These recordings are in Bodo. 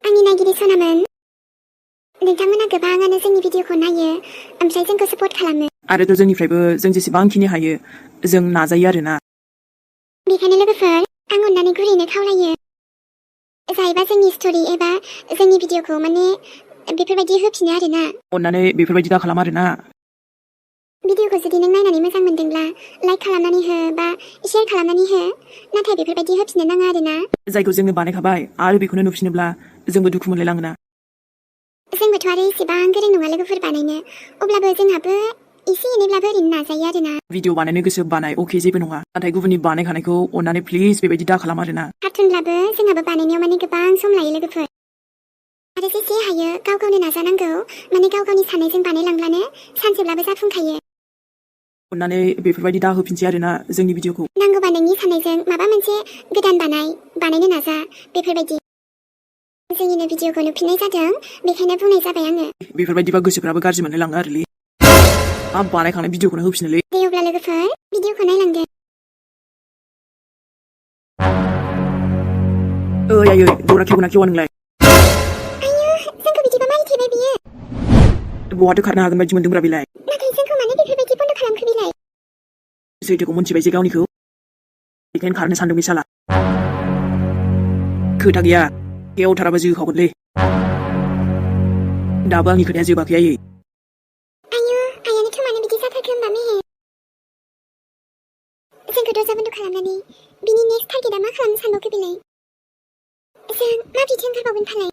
आंनि नायगिरि सनामोन नोंथांमोना गोबाङानो जोंनि भिडिअखौ नायो ओमफ्राय जोंखौ सापर्ट खालामो आरोथ' जोंनिफ्रायबो जों जेसेबांखिनि हायो जों नाजायो आरोना बेखायनो लोगोफोर आं अननानै गुरैनो खावलायो जायबा जोंनि स्ट'रि एबा जोंनि भिडिअखौ माने बेफोरबायदि होफिनो आरोना अननानै बेफोरबायदि दा खालाम आरोना भिडिअखौ जुदि नों नायनानै मोजां मोनदोंब्ला लाइक खालामनानै हो बा शेयार खालामनानै हो नाथाय बेफोरबायदि होफिननो नाङा आरोना जायखौ जोङो बानायखाबाय आरो बेखौनो नुफिनोब्ला जोंबो दुखु मोनलायलाङोना जोंबोथ' आरो इसेबां गोरों नङा लोगोफोर बानायनो अब्लाबो जोंहाबो एसे एनैब्लाबो ओरैनो नाजायो आरोना भिडिअ बानायनो गोसो बानाय अके जेबो नङा नाथाय गुबुननि बानायखानायखौ अननानै प्लिज बेबायदि दा खालाम आरोना कार्टुनब्लाबो जोंहाबो बानायनायाव माने गोबां सम लायो लोगोफोर आरो जेसे हायो गाव गावनो नाजानांगौ माने गाव गावनि साननायजों बानायलांब्लानो सानसेब्लाबो जाफुंखायो अननानै बेफोरबायदि दा होफिनसै आरोना जोंनि भिडिअखौ नांगौबा नोंनि साननायजों माबा मोनसे गोदान बानायनो नाजा बेफोरबायदि जोंनिनो भिडिअखौ नुफिननाय जादों बेखायनो बुंनाय जाबाय आङो बेफोरबायदिबा गोसोफ्राबो गाज्रि मोनलायलाङो आरोलै आं बानायखांनाय भिडिअखौनो होफिनोलै दे अब्ला लोगोफोर भिडिअखौ नायलांदो ओइ आयै दरा खेवगोना खेवा नोंलाय आयु जोंखौ बिदिबा मारै थेबाय बियो बहाथो खारनो हागोन बायदि मोनदोंब्रा बेलाय नाथाय जोंखौ मानो बेफोरबायदि बन्द खालामखो बिलाय सैथोखौ मोनथिबाय जे गावनिखौ बेखायनो खारनो सानदों बे साला खोथा गैया गेवथाराबा जोखावगोनलै दाबो आंनि खोथाया जोबाखै आयै आयु आयानोथ' मानो बिदि जाथारखो होमबा मेहे जोंखौ दरजा बन्द खालामनानै बिनि नेक्स्ट टारगेटआ मा खालामनो सानबावखो बिलाय जों माबोरैथो ओंखारबावगोन फालाय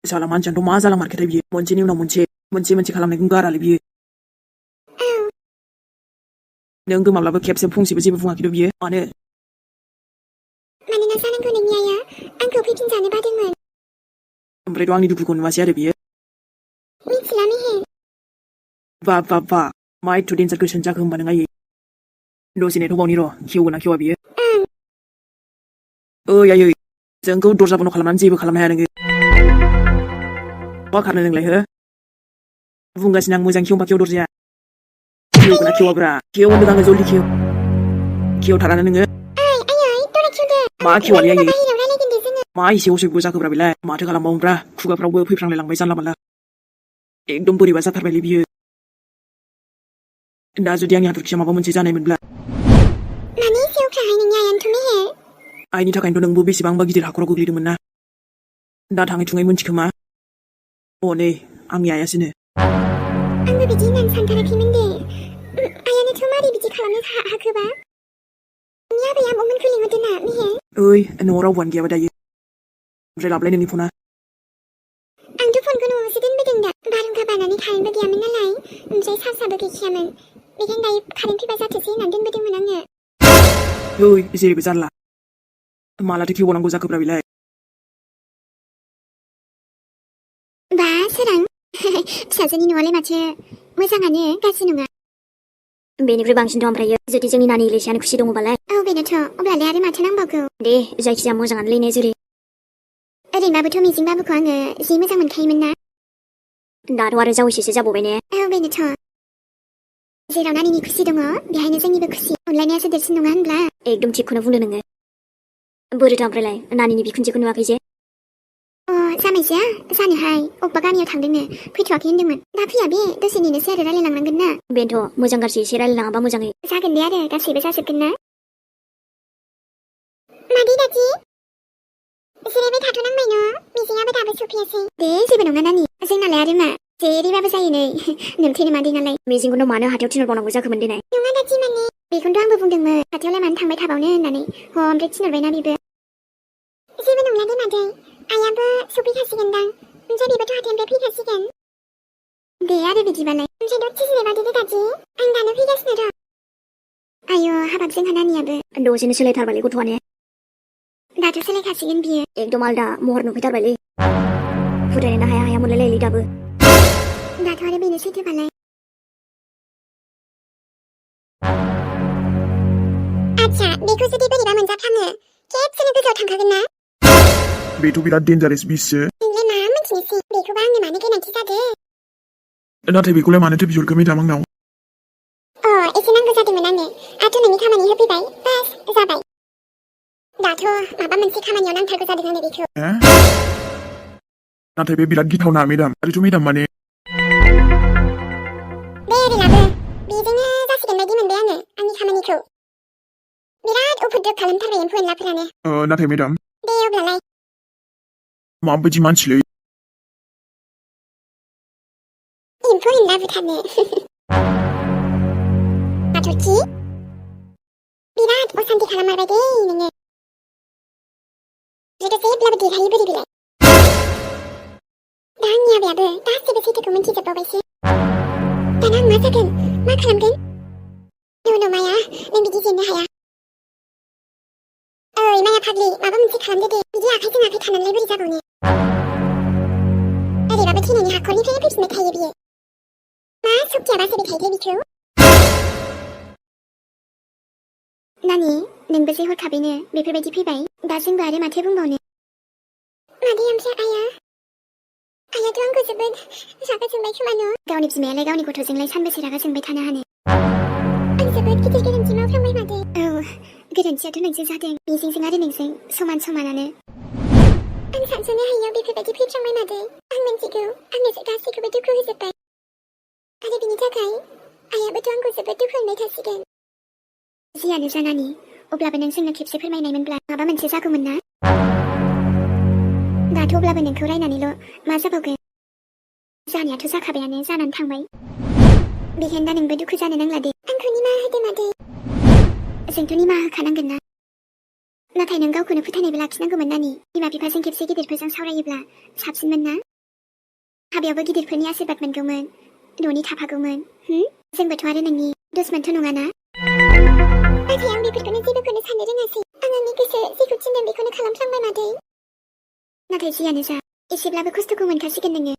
साला मानसियानोथ' मा जालांमारखोथाय बियो मोनसेनि उनाव मोनसे खालामनायखौ गारालै बियो औ नों गोमाब्लाबो खेबसे फंसेबो जेबो बुङाखैथ' बियो मानो मानोना जानांगौ नोंनि आइया आंखौ फैफिनजानो बादोंमोन ओमफ्रायथ' आंनि दुखुखौ नुवासै आरो बियो मिथिला मेहे बा मा एथ' डेन्जार गोसोन जाखो होमबा नों आयै दसे नेथ'बावनि र' खेवगोना खेवा बियो ओइ आयै जोंखौ दरजा बन्द खालामनानै जेबो खालामनो हाया नोङो मा खारनो नोंलाय हो बुंगासिनो आं मोजां खेवबा खेव दरजाया खेवगोना खेवाब्रा खेव होनदों आङो जल्दि खेवथारानो नोङो मा खेवालै आयै मा एसे असयग जाखोब्रा बेलाय माथो खालामबावनोब्रा खुगाफ्रावबो फैफ्रांलायलांबाय जानला मानला एकदम बोरैबा जाथारबायलै बियो दा जुदि आंनि हाथरखिया माबा मोनसे जानायमोनब्ला माने एसे अख्राहाय नोंनि आइयानोथ' मेहे आइनि थाखायनोथ' नोंबो बेसेबांबा गिदिर हाखराव गोग्लैदोंमोन ना दा थाङै थुङै मोनथिखोमा नै आंनि आइयासोनो आंबो बिदि होननानै सानथाराखैमोन दे आइयानोथ' मारै बिदि खालामनो हाखोबा नोंनि आबै आबौमोनखौ लिंहरदो ना मेहे ओइ न'आव रावबोआनो गैयाबा दायो ओमफ्राय लाबलाय नोंनि फना आंथ' फनखौ न'आवसो दोनबोदों दा बारहुंखा बारनानै कारेन्टबो गैयामोन नालाय ओमफ्राय चार्जआबो गैखायामोन बेखायनो दायो कारेन्ट फैबा जाथोंसै होननानै दोनबोदोंमोन आङो ओइ जेरैबो जारला मालाथो खेवबावनांगौ जाखोब्रा बेलाय बा सोरां फिसाजोनि न'आलाय माथो मोजाङानो गाज्रि नङा बेनिफ्राय बांसिनथ' ओमफ्रायो जुदि जोंनि नानि इलिसायानो खुसि दङबालाय औ बेनोथ' अब्लालाय आरो माथो नांबावगौ दे जायखिजाया मोजाङानो ने जेरै ओरैनोबाबोथ' मिजिं बाबुखौ आङो जि मोजां मोनखायोमोन ना दाथ' आरो जावैसोसो जाबावबाय ने औ बेनोथ' जेराव नानिनि खुसि दङ बेहायनो जोंनिबो खुसि अनलायनायासो देरसिन नङा होनब्ला एकदम थिगखौनो बुंदों नोङो बोरैथो ओमफ्रायलाय नानिनि बिखुनजोखौ नुवाखै जे अ जामायजोआ जानोहाय अबेबा गामियाव थांदोंनो फैथ'वाखै होनदोंमोन दा फैया बे दसे नेनोसै आरो रायलायलांनांगोन ना बेनोथ' मोजां गाज्रि एसे रायलायलाङाबा मोजाङै जागोन दे आरो गासैबो जाजोबगोन ना मादै दादि जिरायबाय थाथ'नांबाय न' मिजिङाबो दाबो सफैयासै दे जेबो नङा नानि जोंनालाय आरो मा जेरैबाबो जायो नै नोमथेनो मादै नालाय मिजिंखौनो मानो हाथायाव थिनहरबावनांगौ जाखोमोन देनाय नङा दादि माने बेखौनोथ' आंबो बुंदोंमोन हाथायावलाय मानो थांबाय थाबावनो होननानै ओमफ्राय थिनहरबायना बेबो जेबो नंला दे मादै आइयाबो सफैखासिगोनदां ओमफ्राय बेबोथ' हाथायनिफ्राय फैखासिगोन दे आरो बिदिबालाय ओमफ्राय दसे जिरायबावदो दे दादि आं दानो फैगासिनो र' आयौ हाबाब जोंहा नानियाबो दसेनो सोलायथारबायलै गथ'आ ने दाथ' सोलायखासिगोन बियो एकदम आलदा महर नुफैथारबायलै फुरायनो हाया मोनलायलायोलै दाबो दाथ' आरो बेनो सैथोबालाय आच्छा बेखौ जुदि बोरैबा मोनजाफ्लाङो खेबसेनो गोजौआव थांखागोन ना बेथ' बिराद डेन्जारेस बिससो नोंलाय मा मिथिनोसै बेखौबा आंनो मानो गोनांथि जादो नाथाय बेखौलाय मानोथो बिहरखो मेदाम आंनाव एसे नांगौ जादोंमोन आंनो आंथ' नोंनि खामानि होफैबाय बास जाबाय दाथ' माबा मोनसे खामानियाव नांथारगौ जादों आंनो बेखौ नाथाय बे बिराद गिथावना मेडाम आरोथ' मेडाम माने दे ओरैलाबो बेजोंनो जासिगोन बायदि मोनबाय आङो आंनि खामानिखौ बिराद उपद्रब खालामथारबाय एम्फौ एनलाफोरानो नाथाय मेडाम दे अब्लालाय माबायदि मानसिलै एम्फौ एनला बुथारनो हाथरखि बिराद असान्ति खालाममारबाय दे नोङो जेथो जेब्लाबो देरहायो बोरै बिलाय दा आंनि आबायाबो गासैबो सैथोखौ मिन्थिजोबबावबायसो दाना आं मा जागोन मा खालामगोन न' माया नों बिदि जेननो हाया ओइ माया फाग्लि माबा मोनसे खालामदो दे बिदि आखाइजों आखाइ थानानैलाय बोरै जाबावनो ओरैबाबो थैनायनि हाखरनिफ्रायनो फैफिनबाय थायो बियो मा सक्तिया बासायबाय थायोथाय बिखौ नानि नोंबो जे हरखाबैनो बेफोरबायदि फैबाय दा जोंबो आरो माथो बुंबावनो मादै ओमफ्राय आयाथ' आंखौ जोबोद रागा जोंबाय खोमा न' गावनि बिमायालाय गावनि गथ'जोंलाय सानबेसे रागा जोंबाय थानो हानो आं जोबोद गिदिर गोरोन्थि मावफ्लांबाय मादै औ गोरोन्थियाथ' नोंजों जादों बेजों आरो नोंजों समान समानानो आं सानस'नो हायियाव बेफोरबायदि फैफ्लांबाय मादै आं मिन्थिगौ आंनो गासैखौबो दुखु होजोब्बाय आरो बिनि थाखाय आयाबोथ' आंखौ जोबोद दुखु मोनबाय थासिगोन जियानो जा नानि अब्लाबो नों जोंनो खेबसे फोरमायनायमोनब्ला माबा मोनसे जागौमोन ना दाथ' अब्लाबो नोंखौ रायनानैल' मा जाबावगोन जानायाथ' जाखाबायानो जानानै थांबाय बेखायनो दा नोंबो दुखु जानो नांला दे आंखौ निमाहा होदो मादै जोंथ' निमाहा होखानांगोन ना नाथाय नों गावखौनो फोथायनायबो लाखिनांगौमोन नानि बिमा बिफाजों खेबसे गिदिरफोरजों सावरायोब्ला साबसिनमोन ना हाबायावबो गिदिरफोरनि आशीर्बाद मोनगौमोन न'नि थाफागौमोन जोंबोथ' आरो नोंनि दुश्मनथ' नङाना नाथाय आं बेफोरखौनो जेबोखौनो साननो रोङासै आं आंनि गोसो जेखौ थिनदों बेखौनो खालामफ्लांबाय मादै नाथाय जियानो जा एसेब्लाबो खस्थ'खौ मोनखासिगोन नोङो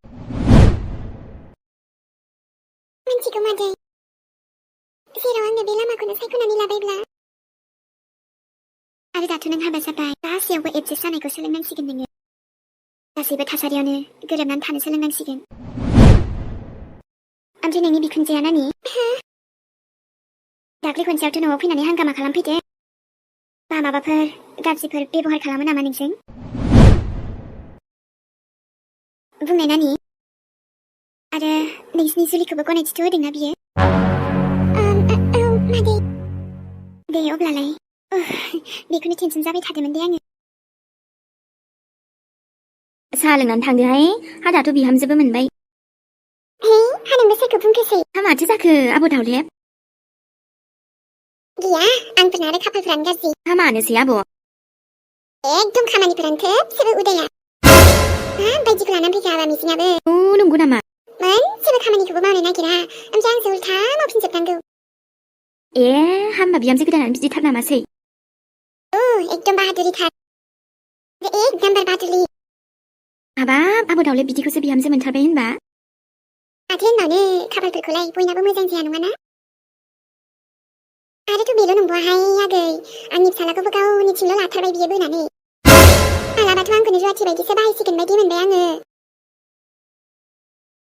मिन्थिगौ मादै जेराव आङो बे लामाखौनो सायख'नानै लाबायब्ला आरो दाथ' नों हाबा जाबाय गासैयावबो एडजास्ट जानायखौ सोलोंनांसिगोन नोङो गासैबो थासारियावनो गोरोबनानै थानो सोलोंनांसिगोन ओमफ्राय नोंनि बिखुनजोआ नानि दाख्लै खनसेयावथ' न'आव फैनानै हांगामा खालामफैदो बा माबाफोर गाज्रिफोर बेबहार खालामो नामा नोंजों बुंनाय नानि आरो नोंसिनि जुलिखौबो गनायथिथ' होदोंना बियो औ मादै दे अब्लालाय बेखौनो टेनसन जाबाय थादोंमोन दे आङो साहा लोंनानै थांदोहाय हा दाथ' बिहामजोबो मोनबाय हे हा नोंबो सोरखौ बुंखोसै हा माथो जाखो आब' दावलेब गैया आंफोरना आरो खाफालफ्रानो गाज्रि हा मानोसै आब' एकदम खामानिफोरानो थोबसेबो उदाया बायदिखौ लानानै फैखा हाबा मिजिङाबो नंगौ नामा मोनसेबो खामानिखौबो मावनो नागिरा ओमफ्राय आंसो उल्था मावफिनजोबनांगौ ए हामबा बिहामजो गोदानानो बिदिथार नामासै एकदम बाहादुरिथार एक नाम्बार बाहादुरि हाबाब आब' दावलेब बिदिखौसो बिहामजो मोनथारबाय होनबा माथो होनबावनो खाफालफोरखौलाय बयनाबो मोजां जाया नङाना आरोथ' बेल' नंबावाहाय आगै आंनि फिसालाखौबो गावनिथिंल' लाथारबाय बियो बोनानै मालाबाथ' आंखौनो रुवाथि बायदिसो बाहायसिगोन बायदि मोनबाय आङो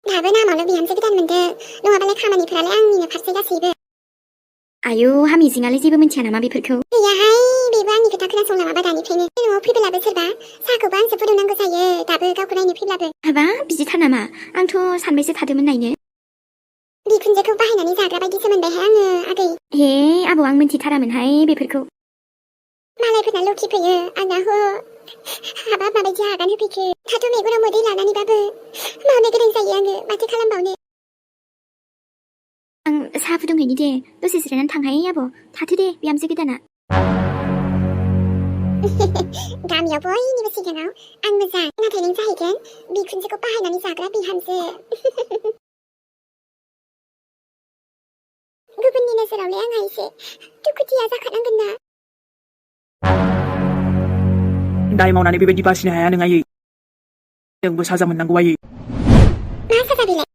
दाबो नामावल' बिहामजो गोदान मोनदों नङाबालाय खामानिफोरालाय आंनिनो फारसे गासैबो आयौ हा मिजिङालाय जेबो मिन्थिया नामा बेफोरखौ गैयाहाय बेबो आंनि खोथा खोनासंला माबा दानिफ्रायनो न'आव फैब्लाबो सोरबा साहाखौबो आंसो फुदुंनांगौ जायो दाबो गावखौ नायनो फैब्लाबो हाबाब बिदिथार नामा आंथ' सानबायसो थादोंमोन नायनो बिखुनजोखौ बाहायनानै जाग्रा बायदिसो मोनबायहाय आङो आगै हे आबौ आं मिन्थिथारामोनहाय बेफोरखौ मालायफोरना लखि फैयो आंना हाबाब माबायदि आगान होफैखो दाथ' मेगनाव मोदै लानानैबाबो मावनो गोनां जायो आङो माथो खालामबावनो आं साहा फुदुंहैनि दे दसे जिरायनानै थांहाय आब' थाथो दे बिहामजो गोदाना गामियाव बयनिबो सिगाङाव आं मोजां नाथाय नों जाहैगोन बिखुनजोखौ बाहायनानै जाग्रा बिहामजो गुबुननि नोजोरावलाय आंहा एसे दुखुथिया जाखानांगोन ना दाय मावनानै बेबायदि बासिनो हाया नों आयै जोंबो साजा मोननांगौ आयै मा साजा बेलाय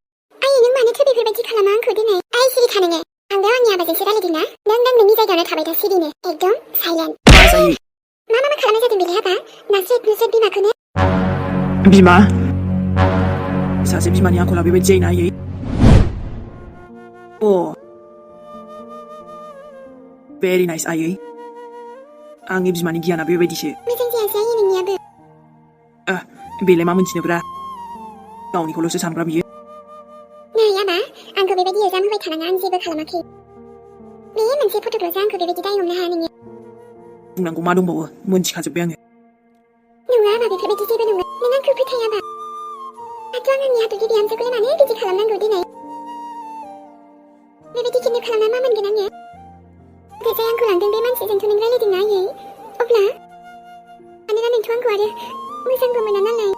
आयै नों मानोथो बेफोरबायदि खालामा आंखौ दिनै आइ सिरि था नोङो आंबो आंनि आबाजोंसो रायलायदों ना नों नोंनि जायगायावनो थाबाय था सिरिनो एकदम साइलेन्ट मा खालामनाय जादों बेलाय हाबा नास्रेद बिमाखौनो बिमा सासे बिमानि आखला बेबायदि जायोना आयै भेरि नाइस आयै आंनि बिमानि गियाना बेबायदिसो मोजां जायासै आयै नोंनियाबो बेलाय मा मोनथिनोब्रा गावनिखौल'सो सानग्रा बियो नै आबा आंखौ बेबायदि एजाम होबाय थानाङा आं जेबो खालामाखै बे मोनसे फट'ल'सो आंखौ बेबायदि दाय हमनो हाया नोङो बुंनांगौ मा दंबावो मोनथिखाजोब्बाय आङो नङा आबा बेफोरबायदि जेबो नङा नों आंखौ फोथायाबा दाथ' आं आंनि हाथरखि बिहामजोखौलाय मानो बिदि खालामनांगौ दिनै बेबायदि किडनेप खालामना मा मोनगोन आङो जाय आंखौ लांदों बे मानसिजोंथ' नों रायलायदोंना आयै अब्ला मानोना नोंथ' आंखौ आरो मोजांबो मोना नालाय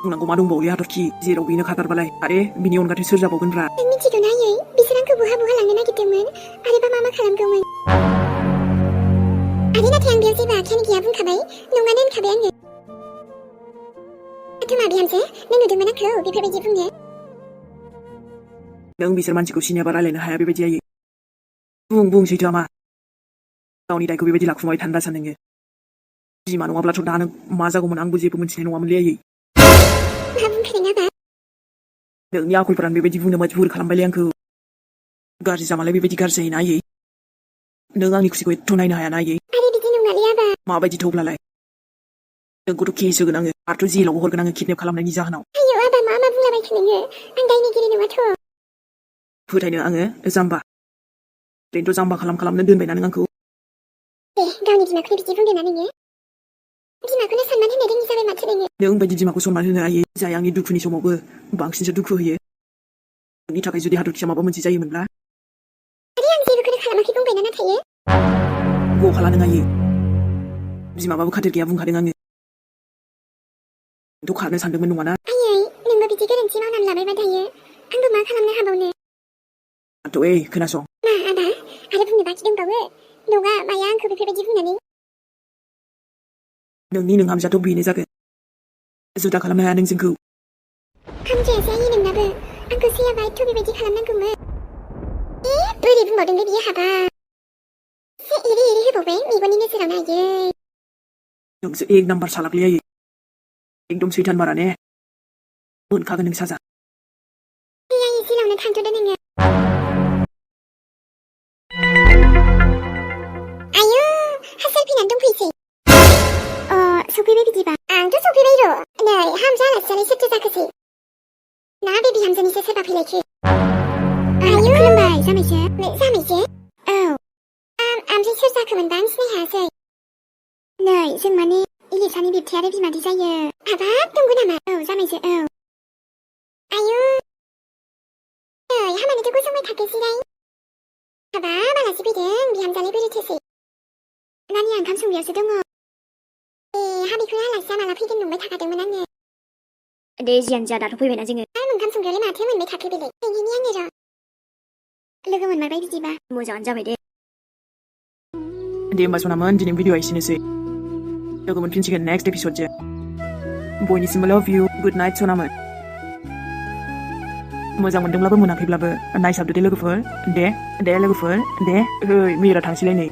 बुंनांगौ मा दंबावोलै हाथरखि जेराव बेनो खाथारबालाय आरे बिनि अनगाथाय सोर जाबावगोनब्रा नों मिथिगौना आयै बिसोर आंखौ बहा बहा लांनो नागिरदोंमोन आरोबा मा खालामगौमोन आरो नाथाय आं बेयाव जेबो आखायानो गैया बुंखाबाय नङानो होनखाबाय आङो दाथ' मा बिहामजो नों नुदोंमोन आंखौ बेफोरबायदि बुंनो नों बिसोर मानसिखौ सिनायाबा रायलायनो हाया बेबायदि आयै बुं सैथोआ मा गावनि दायखौ बेबायदि लाखुमाबाय थानो दा सानदों बिमा नङाब्लाथ' दानो मा जागौमोन आंबो जेबो मोनथिनाय नङामोनलै आयै मा बुंखादों आबा नोंनि आखलफोरानो बेबायदि बुंनो मजबुर खालामबायलै आंखौ गाज्रि जामालाय बेबायदि गाज्रि जायोना आयै नों आंनि खुसिखौ एथ' नायनो हायाना आयै आरे बिदि नङालै आबा माबायदि थौब्लालाय नोंखौथ' केस होगोन आङो आरो जेलावबो हरगोन आङो किडनेप खालामनायनि जाहोनाव आयौ आबा मा बुंलाबायखो नोङो आं दायनिगिरि नङाथ' फोथायनो आङो जाम्बा ओरैनोथ' जाम्बा खालामनो दोनबायना नों आंखौ दे गावनि बिमाखौनो बिदि बुंदोंना नोङो बिमाखौनो सनमान होनो रोङि जाबाय माथो नोङो नों बायदि बिमाखौ सनमान होनो हायो जाय आंनि दुखुनि समावबो बांसिनसो दुखु होयो नोंनि थाखाय जुदि हाथरखिया माबा मोनसे जायोमोनब्ला आरे आं जेबोखौनो खालामाखै बुंबायना नाथायो गखाला नों आयै बिमाबाबो खाथिर गैया बुंखादों आङो नोंथ' खारनो सानदोंमोन नङाना आयै नोंबो बिदि गोरोन्थि मावनानै लाबायबा दायो आंबो मा खालामनो हाबावनो आंथ' खोनासं मा आबा आरो बुंनो बाखि दंबावो नङा माया आंखौ बेफोरबायदि बुंनानै नोंनि नोंहामजाथ' बेनो जागोन जुदा खालामनो हाया नों जोंखौ हामजायासै आयै नोंनाबो आंखौ सैयाबा एथ' बेबायदि खालामनांगौमोन बोरै बुंबावदोंलै बियो हाबा एसे एरै होबावबाय मेगननि नोजोरावनो आयै नोंसो एक नाम्बार सालाकलै आयै एकदम सैथान बारा ने मोनखागोन नों साजा दे आयै जेलावनो थांथ'दो नोङो आयौ हासार फैनानै दंफैसै सफैबाय बिदिबा आंथ' सफैबाय र' नै हामजा आलासियालाय सोरथो जाखोसै ना बे बिहामजोनिसो सोरबा फैलायखो आयौ खुलुमबाय जामायजो जामायजो औ ओमफ्राय सोर जाखोमोनबा आं सिनाय हायासै नै जों माने इलिसानि बिबथै आरो बिमादै जायो हाबाब दंगौ नामा औ जामायजो औ आयौ नै हामानोथ' गसंबाय थाखोसैलाय हाबाब आलासि फैदों बिहामजालाय बोरैथोसै नानिया ओंखाम संनायावसो दङ हाबिखौनो आलासिया माला फैगोन नंबाय थाखादोंमोन आङो दे जियानो जा दाथ' फैबायना जोङो आं ओंखाम संग्रायालाय माथो मोनबाय थाखो बेलाय नोंनि आङो र' लोगो मोनमारबाय बिदिबा मोजाङानो जाबाय दे दे होमबा सनामोन दिनै भिडिअआ एसेनोसै लोगो मोनफिनसिगोन नेक्स्ट एपिसडजों बयनिसिमबो लाभ इउ गुड नाइट सनामोन मोजां मोनदोंब्लाबो मोनाखैब्लाबो नायसाबदो दे लोगोफोर दे लोगोफोर दे मिरा थांसैलाय नै